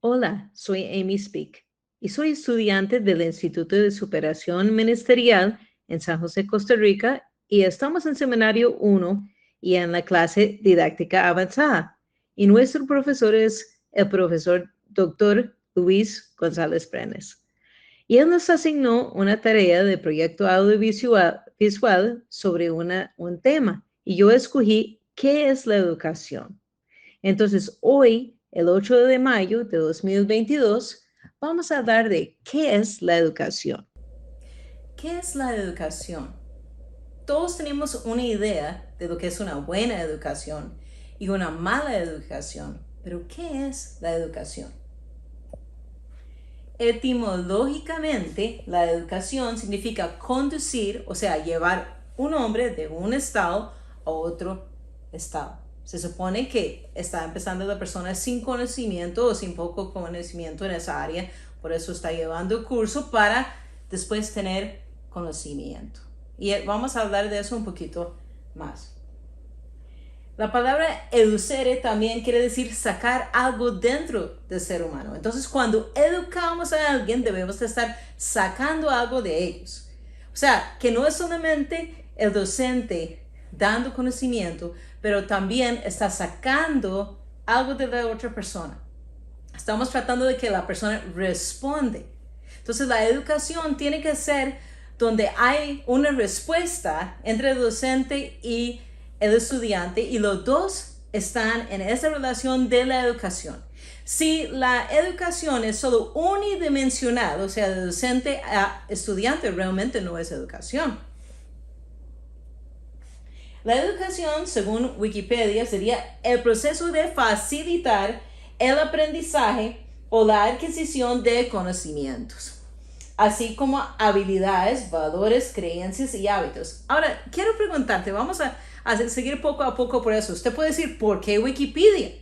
Hola, soy Amy Speak y soy estudiante del Instituto de Superación Ministerial en San José, Costa Rica, y estamos en Seminario 1 y en la clase Didáctica Avanzada. Y nuestro profesor es el profesor Dr. Luis González Brenes. Y él nos asignó una tarea de proyecto audiovisual sobre un tema. Y yo escogí ¿qué es la educación? Entonces, hoy, el 8 de mayo de 2022, vamos a hablar de qué es la educación. ¿Qué es la educación? Todos tenemos una idea de lo que es una buena educación y una mala educación, pero ¿qué es la educación? Etimológicamente, la educación significa conducir, o sea, llevar un hombre de un estado a otro estado. Se supone que está empezando la persona sin conocimiento o sin poco conocimiento en esa área, por eso está llevando el curso para después tener conocimiento. Y vamos a hablar de eso un poquito más. La palabra educere también quiere decir sacar algo dentro del ser humano. Entonces, cuando educamos a alguien, debemos de estar sacando algo de ellos. O sea, que no es solamente el docente dando conocimiento, pero también está sacando algo de la otra persona. Estamos tratando de que la persona responde. Entonces, la educación tiene que ser donde hay una respuesta entre el docente y el estudiante y los dos están en esa relación de la educación. Si la educación es solo unidimensional, o sea, de docente a estudiante, realmente no es educación. La educación, según Wikipedia, sería el proceso de facilitar el aprendizaje o la adquisición de conocimientos, así como habilidades, valores, creencias y hábitos. Ahora, quiero preguntarte, vamos a seguir poco a poco por eso. Usted puede decir, ¿por qué Wikipedia?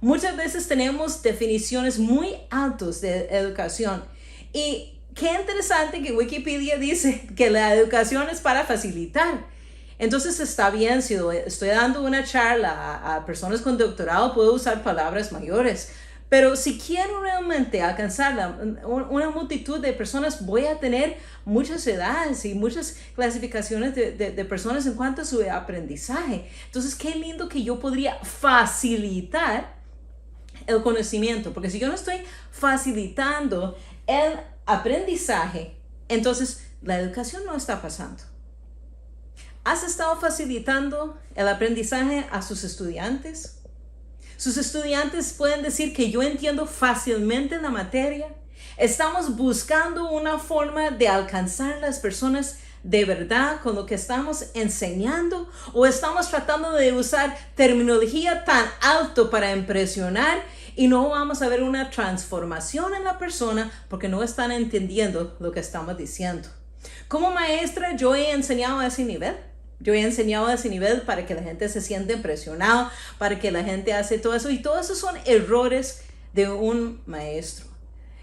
Muchas veces tenemos definiciones muy altas de educación y qué interesante que Wikipedia dice que la educación es para facilitar. Entonces está bien, si estoy dando una charla a personas con doctorado, puedo usar palabras mayores. Pero si quiero realmente alcanzar una multitud de personas, voy a tener muchas edades y muchas clasificaciones de personas en cuanto a su aprendizaje. Entonces, qué lindo que yo podría facilitar el conocimiento, porque si yo no estoy facilitando el aprendizaje, entonces la educación no está pasando. ¿Has estado facilitando el aprendizaje a sus estudiantes? Sus estudiantes pueden decir que yo entiendo fácilmente la materia. Estamos buscando una forma de alcanzar a las personas de verdad con lo que estamos enseñando, o estamos tratando de usar terminología tan alto para impresionar y no vamos a ver una transformación en la persona porque no están entendiendo lo que estamos diciendo. Como maestra, yo he enseñado a ese nivel. Yo he enseñado a ese nivel para que la gente se sienta impresionada, para que la gente hace todo eso. Y todo eso son errores de un maestro.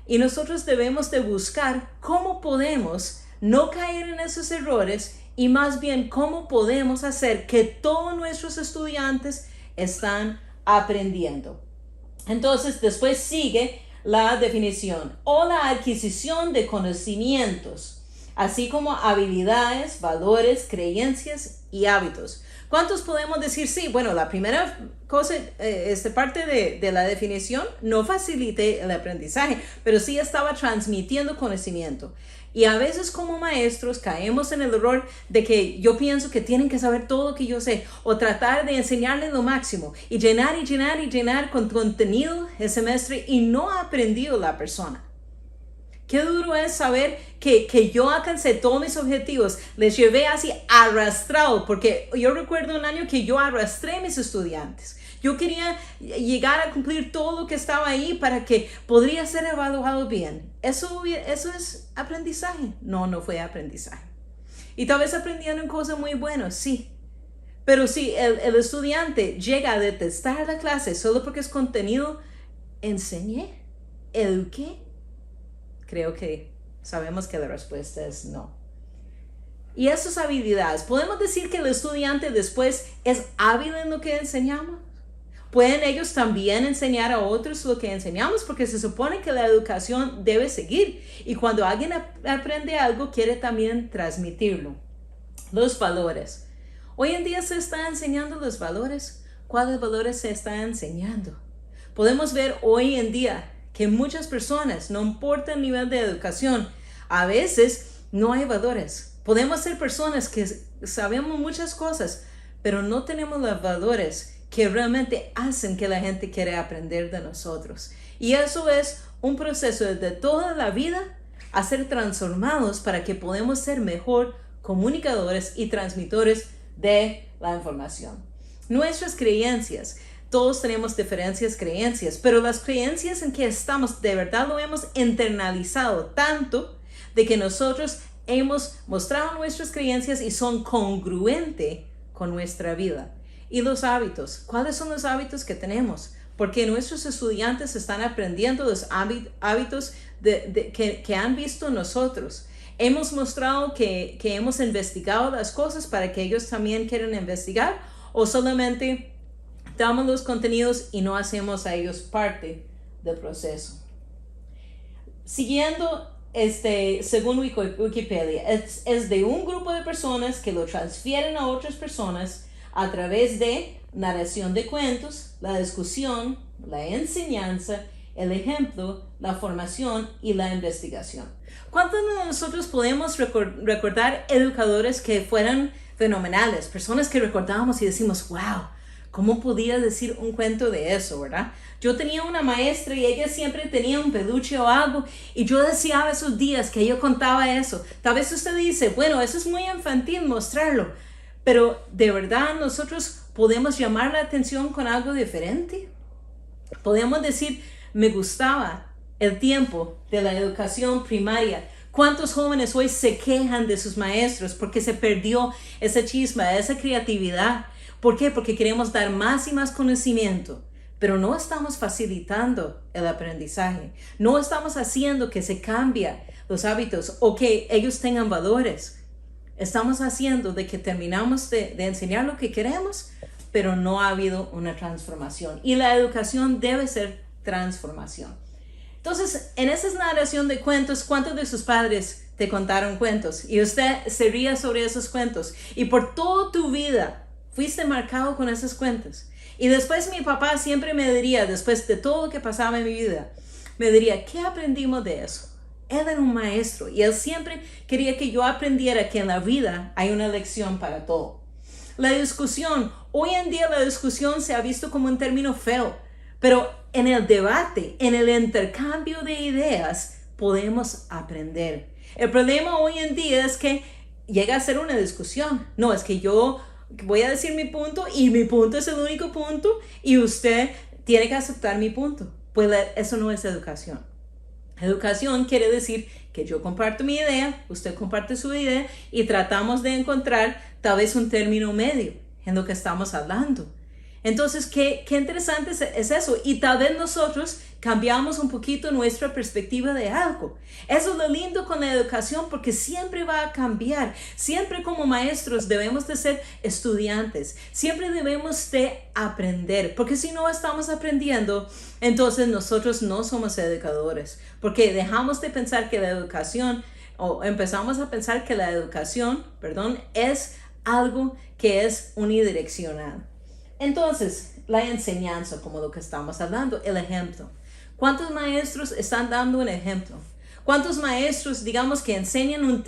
Y nosotros debemos de buscar cómo podemos no caer en esos errores y más bien cómo podemos hacer que todos nuestros estudiantes están aprendiendo. Entonces, después sigue la definición o la adquisición de conocimientos, así como habilidades, valores, creencias y hábitos. ¿Cuántos podemos decir sí? Bueno, la primera cosa, esta parte de la definición, no facilite el aprendizaje, pero sí estaba transmitiendo conocimiento. Y a veces como maestros caemos en el error de que yo pienso que tienen que saber todo lo que yo sé o tratar de enseñarles lo máximo y llenar y llenar y llenar con contenido el semestre y no ha aprendido la persona. Qué duro es saber que yo alcancé todos mis objetivos, les llevé así arrastrado, porque yo recuerdo un año que yo arrastré a mis estudiantes. Yo quería llegar a cumplir todo lo que estaba ahí para que podría ser evaluado bien. ¿Eso es aprendizaje? No, no fue aprendizaje. Y tal vez aprendieron cosas muy buenas, sí. Pero si el estudiante llega a detestar la clase solo porque es contenido, enseñé, eduqué, creo que sabemos que la respuesta es no. Y esas habilidades, ¿podemos decir que el estudiante después es hábil en lo que enseñamos? Pueden ellos también enseñar a otros lo que enseñamos, porque se supone que la educación debe seguir. Y cuando alguien aprende algo, quiere también transmitirlo. Los valores. Hoy en día se está enseñando los valores. ¿Cuáles valores se están enseñando? Podemos ver hoy en día que muchas personas, no importa el nivel de educación, a veces no hay valores. Podemos ser personas que sabemos muchas cosas, pero no tenemos los valores que realmente hacen que la gente quiera aprender de nosotros. Y eso es un proceso de toda la vida a ser transformados para que podamos ser mejor comunicadores y transmitores de la información. Nuestras creencias. Todos tenemos diferentes creencias, pero las creencias en que estamos de verdad lo hemos internalizado tanto de que nosotros hemos mostrado nuestras creencias y son congruentes con nuestra vida. Y los hábitos. ¿Cuáles son los hábitos que tenemos? Porque nuestros estudiantes están aprendiendo los hábitos que han visto nosotros. Hemos mostrado que hemos investigado las cosas para que ellos también quieran investigar, o solamente damos los contenidos y no hacemos a ellos parte del proceso. Siguiendo, según Wikipedia, es de un grupo de personas que lo transfieren a otras personas a través de narración de cuentos, la discusión, la enseñanza, el ejemplo, la formación y la investigación. ¿Cuántos de nosotros podemos recordar educadores que fueran fenomenales? Personas que recordamos y decimos, wow, ¿cómo podía decir un cuento de eso, verdad? Yo tenía una maestra y ella siempre tenía un peluche o algo y yo deseaba esos días que ella contaba eso. Tal vez usted dice, bueno, eso es muy infantil mostrarlo, pero de verdad nosotros podemos llamar la atención con algo diferente. Podemos decir, me gustaba el tiempo de la educación primaria. ¿Cuántos jóvenes hoy se quejan de sus maestros porque se perdió esa chispa, esa creatividad? ¿Por qué? Porque queremos dar más y más conocimiento, pero no estamos facilitando el aprendizaje. No estamos haciendo que se cambien los hábitos o que ellos tengan valores. Estamos haciendo de que terminamos de enseñar lo que queremos, pero no ha habido una transformación. Y la educación debe ser transformación. Entonces, en esa narración de cuentos, ¿cuántos de sus padres te contaron cuentos? Y usted se ría sobre esos cuentos. Y por toda tu vida fuiste marcado con esos cuentos. Y después mi papá siempre me diría, después de todo lo que pasaba en mi vida, me diría, ¿qué aprendimos de eso? Él era un maestro y él siempre quería que yo aprendiera que en la vida hay una lección para todo. La discusión. Hoy en día la discusión se ha visto como un término feo, pero en el debate, en el intercambio de ideas, podemos aprender. El problema hoy en día es que llega a ser una discusión. No, es que yo voy a decir mi punto y mi punto es el único punto y usted tiene que aceptar mi punto. Pues eso no es educación. Educación quiere decir que yo comparto mi idea, usted comparte su idea y tratamos de encontrar tal vez un término medio en lo que estamos hablando. Entonces, qué interesante es eso. Y tal vez nosotros cambiamos un poquito nuestra perspectiva de algo. Eso es lo lindo con la educación porque siempre va a cambiar. Siempre como maestros debemos de ser estudiantes. Siempre debemos de aprender. Porque si no estamos aprendiendo, entonces nosotros no somos educadores. Porque dejamos de pensar que la educación, o empezamos a pensar que la educación, es algo que es unidireccional. Entonces, la enseñanza, como lo que estamos hablando, el ejemplo. ¿Cuántos maestros están dando un ejemplo? ¿Cuántos maestros, digamos, que enseñan un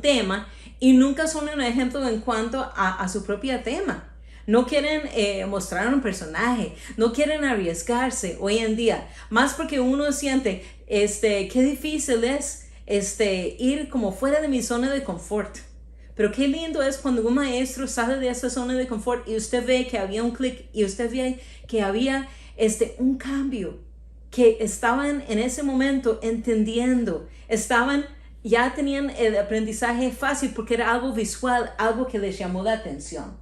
tema y nunca son un ejemplo en cuanto a su propio tema? No quieren mostrar un personaje, no quieren arriesgarse hoy en día, más porque uno siente qué difícil es ir como fuera de mi zona de confort. Pero qué lindo es cuando un maestro sale de esa zona de confort y usted ve que había un clic y usted ve que había un cambio, que estaban en ese momento entendiendo, ya tenían el aprendizaje fácil porque era algo visual, algo que les llamó la atención.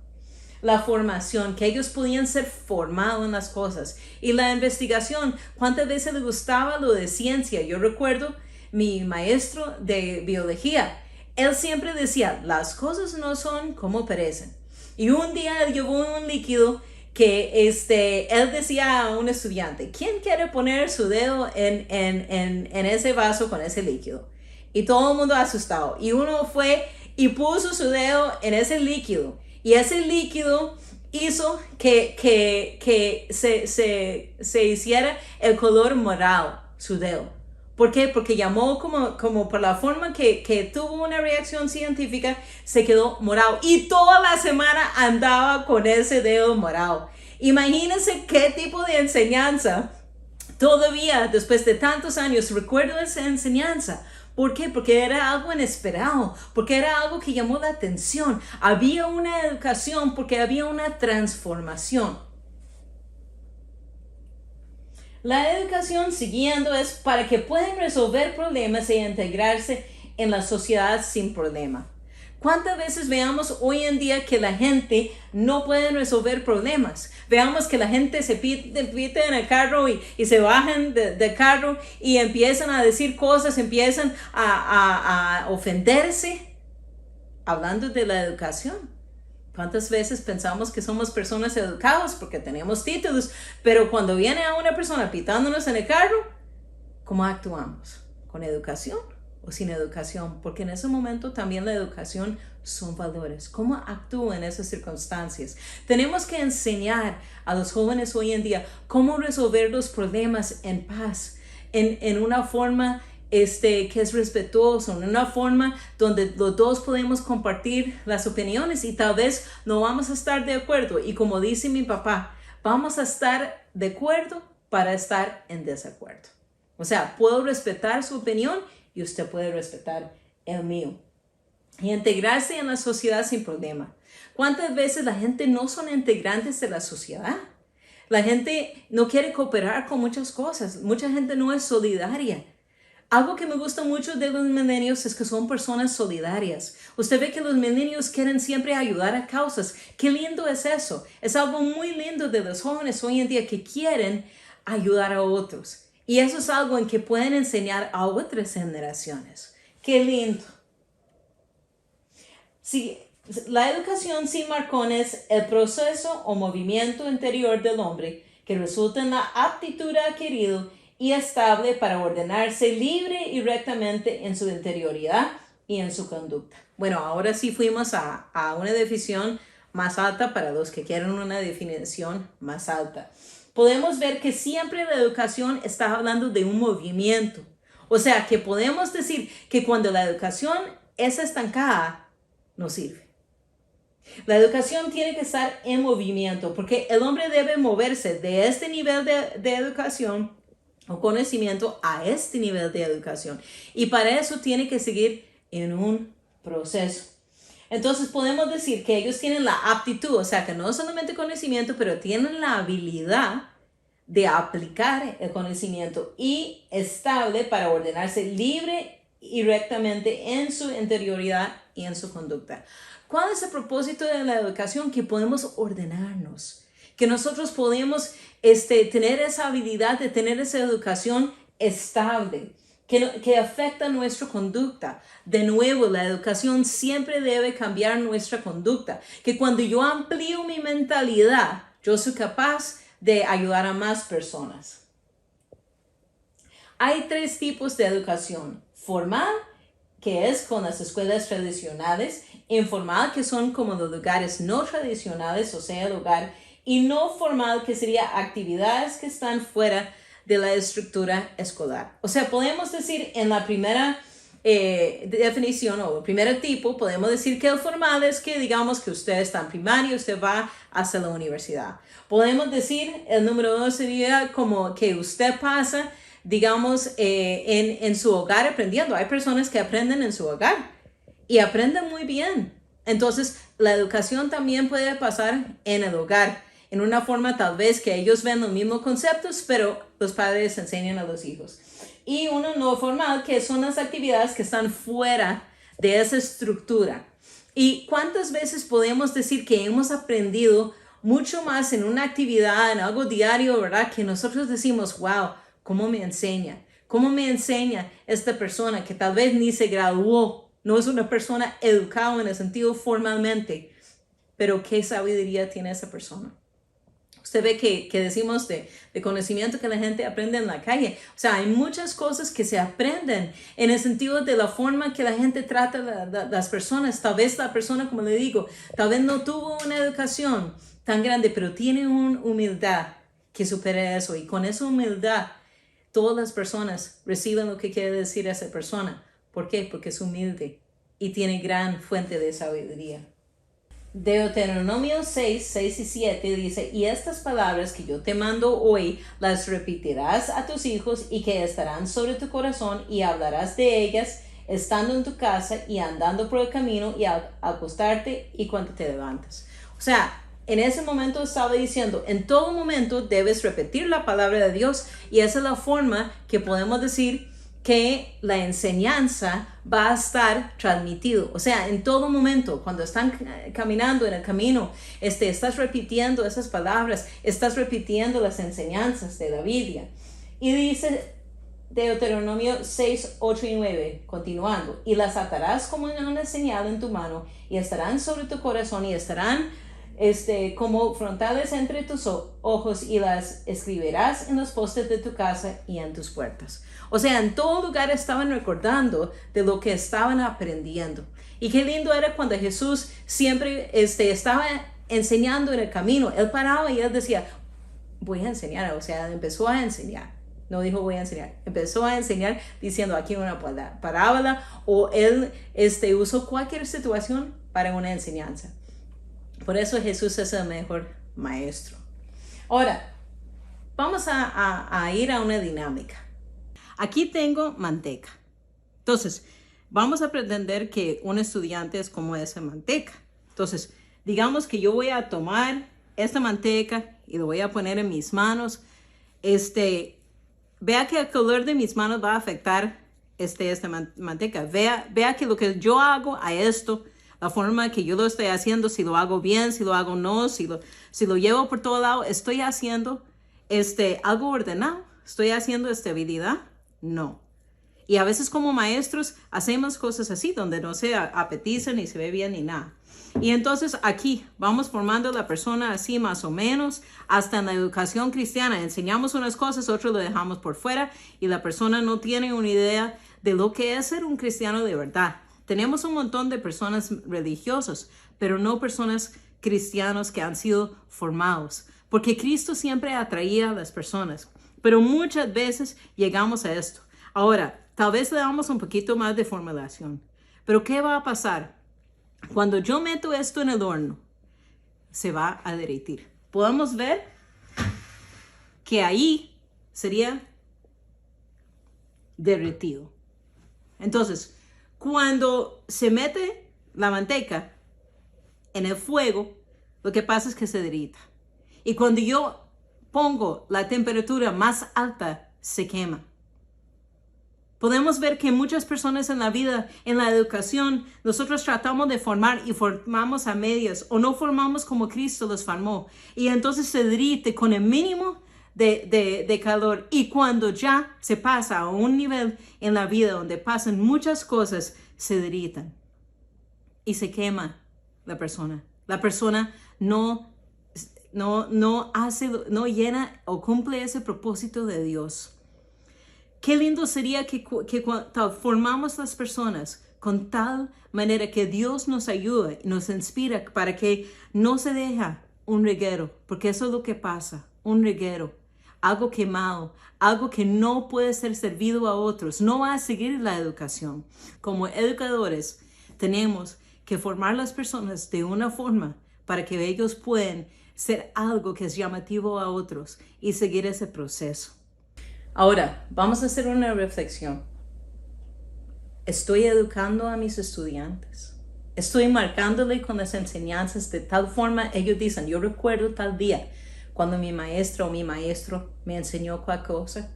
La formación, que ellos podían ser formados en las cosas. Y la investigación, ¿cuántas veces les gustaba lo de ciencia? Yo recuerdo mi maestro de biología. Él siempre decía, las cosas no son como parecen. Y un día él llevó un líquido él decía a un estudiante, ¿quién quiere poner su dedo en ese vaso con ese líquido? Y todo el mundo asustado. Y uno fue y puso su dedo en ese líquido. Y ese líquido hizo que se hiciera el color morado, su dedo. ¿Por qué? Porque llamó como por la forma que tuvo una reacción científica, se quedó morado. Y toda la semana andaba con ese dedo morado. Imagínense qué tipo de enseñanza. Todavía, después de tantos años, recuerdo esa enseñanza. ¿Por qué? Porque era algo inesperado, porque era algo que llamó la atención. Había una educación porque había una transformación. La educación, siguiendo, es para que puedan resolver problemas e integrarse en la sociedad sin problema. ¿Cuántas veces veamos hoy en día que la gente no puede resolver problemas? Veamos que la gente se pite en el carro y se bajan del carro y empiezan a decir cosas, empiezan a ofenderse, hablando de la educación. ¿Cuántas veces pensamos que somos personas educadas porque tenemos títulos, pero cuando viene a una persona pitándonos en el carro, ¿cómo actuamos? ¿Con educación o sin educación? Porque en ese momento también la educación son valores. ¿Cómo actúo en esas circunstancias? Tenemos que enseñar a los jóvenes hoy en día cómo resolver los problemas en paz, en una forma que es respetuoso, en una forma donde los dos podemos compartir las opiniones y tal vez no vamos a estar de acuerdo. Y como dice mi papá, vamos a estar de acuerdo para estar en desacuerdo. O sea, puedo respetar su opinión y usted puede respetar el mío. Y integrarse en la sociedad sin problema. ¿Cuántas veces la gente no son integrantes de la sociedad? La gente no quiere cooperar con muchas cosas. Mucha gente no es solidaria. Algo que me gusta mucho de los millennials es que son personas solidarias. Usted ve que los millennials quieren siempre ayudar a causas. Qué lindo es eso. Es algo muy lindo de los jóvenes hoy en día que quieren ayudar a otros. Y eso es algo en que pueden enseñar a otras generaciones. Qué lindo. Sí, la educación sin marcones es el proceso o movimiento interior del hombre que resulta en la aptitud adquirida y estable para ordenarse libre y rectamente en su interioridad y en su conducta. Bueno, ahora sí fuimos a una definición más alta para los que quieren una definición más alta. Podemos ver que siempre la educación está hablando de un movimiento. O sea, que podemos decir que cuando la educación es estancada, no sirve. La educación tiene que estar en movimiento porque el hombre debe moverse de este nivel de educación o conocimiento a este nivel de educación. Y para eso tiene que seguir en un proceso. Entonces podemos decir que ellos tienen la aptitud, o sea que no solamente conocimiento, pero tienen la habilidad de aplicar el conocimiento y estable para ordenarse libre y rectamente en su interioridad y en su conducta. ¿Cuál es el propósito de la educación? Que podemos ordenarnos. Que nosotros podemos tener esa habilidad de tener esa educación estable, que afecta nuestra conducta. De nuevo, la educación siempre debe cambiar nuestra conducta. Que cuando yo amplío mi mentalidad, yo soy capaz de ayudar a más personas. Hay tres tipos de educación. Formal, que es con las escuelas tradicionales. Informal, que son como los lugares no tradicionales, o sea, el hogar. Y no formal, que sería actividades que están fuera de la estructura escolar. O sea, podemos decir en la primera definición o el primer tipo, podemos decir que el formal es que digamos que usted está en primaria, usted va hacia la universidad. Podemos decir, el número 2 sería como que usted pasa, digamos, en su hogar aprendiendo. Hay personas que aprenden en su hogar y aprenden muy bien. Entonces, la educación también puede pasar en el hogar, en una forma tal vez que ellos ven los mismos conceptos, pero los padres enseñan a los hijos. Y uno no formal, que son las actividades que están fuera de esa estructura. ¿Y cuántas veces podemos decir que hemos aprendido mucho más en una actividad, en algo diario, verdad? Que nosotros decimos, wow, ¿cómo me enseña? ¿Cómo me enseña esta persona que tal vez ni se graduó? No es una persona educada en el sentido formalmente, pero ¿qué sabiduría tiene esa persona? Usted ve que decimos de conocimiento que la gente aprende en la calle. O sea, hay muchas cosas que se aprenden en el sentido de la forma que la gente trata a las personas. Tal vez la persona, como le digo, tal vez no tuvo una educación tan grande, pero tiene una humildad que supera eso. Y con esa humildad, todas las personas reciben lo que quiere decir esa persona. ¿Por qué? Porque es humilde y tiene gran fuente de sabiduría. Deuteronomio 6 y 7 dice, y estas palabras que yo te mando hoy, las repetirás a tus hijos y que estarán sobre tu corazón y hablarás de ellas estando en tu casa y andando por el camino y al acostarte y cuando te levantas. O sea, en ese momento estaba diciendo, en todo momento debes repetir la palabra de Dios y esa es la forma que podemos decir que la enseñanza va a estar transmitido. O sea, en todo momento, cuando están caminando en el camino, estás repitiendo esas palabras, estás repitiendo las enseñanzas de la Biblia. Y dice Deuteronomio 6, 8 y 9, continuando, y las atarás como una señal en tu mano, y estarán sobre tu corazón, y estarán como frontales entre tus ojos, y las escribirás en los postes de tu casa y en tus puertas. O sea, en todo lugar estaban recordando de lo que estaban aprendiendo. Y qué lindo era cuando Jesús siempre estaba enseñando en el camino. Él paraba y él decía, voy a enseñar. O sea, empezó a enseñar. No dijo voy a enseñar. Empezó a enseñar diciendo aquí una parábola. O él usó cualquier situación para una enseñanza. Por eso Jesús es el mejor maestro. Ahora, vamos a ir a una dinámica. Aquí tengo manteca. Entonces, vamos a pretender que un estudiante es como esa manteca. Entonces, digamos que yo voy a tomar esta manteca y lo voy a poner en mis manos. Vea que el color de mis manos va a afectar esta manteca. Vea que lo que yo hago a esto, la forma que yo lo estoy haciendo, si lo hago bien, si lo hago no, si lo llevo por todo lado, estoy haciendo algo ordenado, estoy haciendo estabilidad. No. Y a veces como maestros hacemos cosas así, donde no se apetiza ni se ve bien ni nada. Y entonces aquí vamos formando la persona así más o menos, hasta en la educación cristiana. Enseñamos unas cosas, otros lo dejamos por fuera y la persona no tiene una idea de lo que es ser un cristiano de verdad. Tenemos un montón de personas religiosas, pero no personas cristianos que han sido formados. Porque Cristo siempre atraía a las personas. Pero muchas veces llegamos a esto. Ahora, tal vez le damos un poquito más de formulación. Pero ¿qué va a pasar? Cuando yo meto esto en el horno, se va a derretir. Podemos ver que ahí sería derretido. Entonces, cuando se mete la manteca en el fuego, lo que pasa es que se derrita. Y cuando yo pongo la temperatura más alta, se quema. Podemos ver que muchas personas en la vida, en la educación, nosotros tratamos de formar y formamos a medias o no formamos como Cristo los formó. Y entonces se derrite con el mínimo de calor. Y cuando ya se pasa a un nivel en la vida donde pasan muchas cosas, se derritan. Y se quema la persona. La persona no llena o cumple ese propósito de Dios. Qué lindo sería que formamos las personas con tal manera que Dios nos ayude y nos inspira para que no se deje un reguero, porque eso es lo que pasa, un reguero, algo quemado, algo que no puede ser servido a otros, no va a seguir la educación. Como educadores tenemos que formar las personas de una forma para que ellos puedan ser algo que es llamativo a otros y seguir ese proceso. Ahora, vamos a hacer una reflexión. ¿Estoy educando a mis estudiantes? ¿Estoy marcándole con las enseñanzas de tal forma ellos dicen, yo recuerdo tal día cuando mi maestra o mi maestro me enseñó cualquier cosa?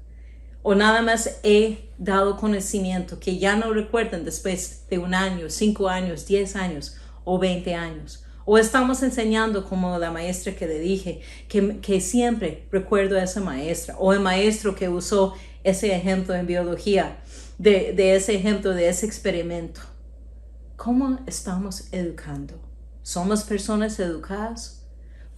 ¿O nada más he dado conocimiento que ya no recuerdan después de 1 año, 5 años, 10 años o 20 años? ¿O estamos enseñando como la maestra que le dije, que siempre recuerdo a esa maestra, o el maestro que usó ese ejemplo en biología, de ese ejemplo, de ese experimento? ¿Cómo estamos educando? ¿Somos personas educadas?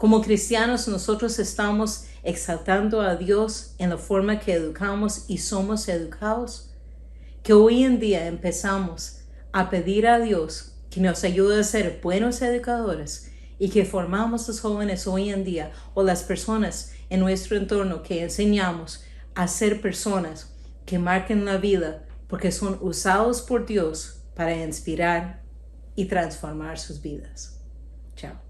Como cristianos, nosotros estamos exaltando a Dios en la forma que educamos y somos educados. Que hoy en día empezamos a pedir a Dios que nos ayude a ser buenos educadores y que formamos a los jóvenes hoy en día o las personas en nuestro entorno que enseñamos a ser personas que marquen la vida porque son usados por Dios para inspirar y transformar sus vidas. Chao.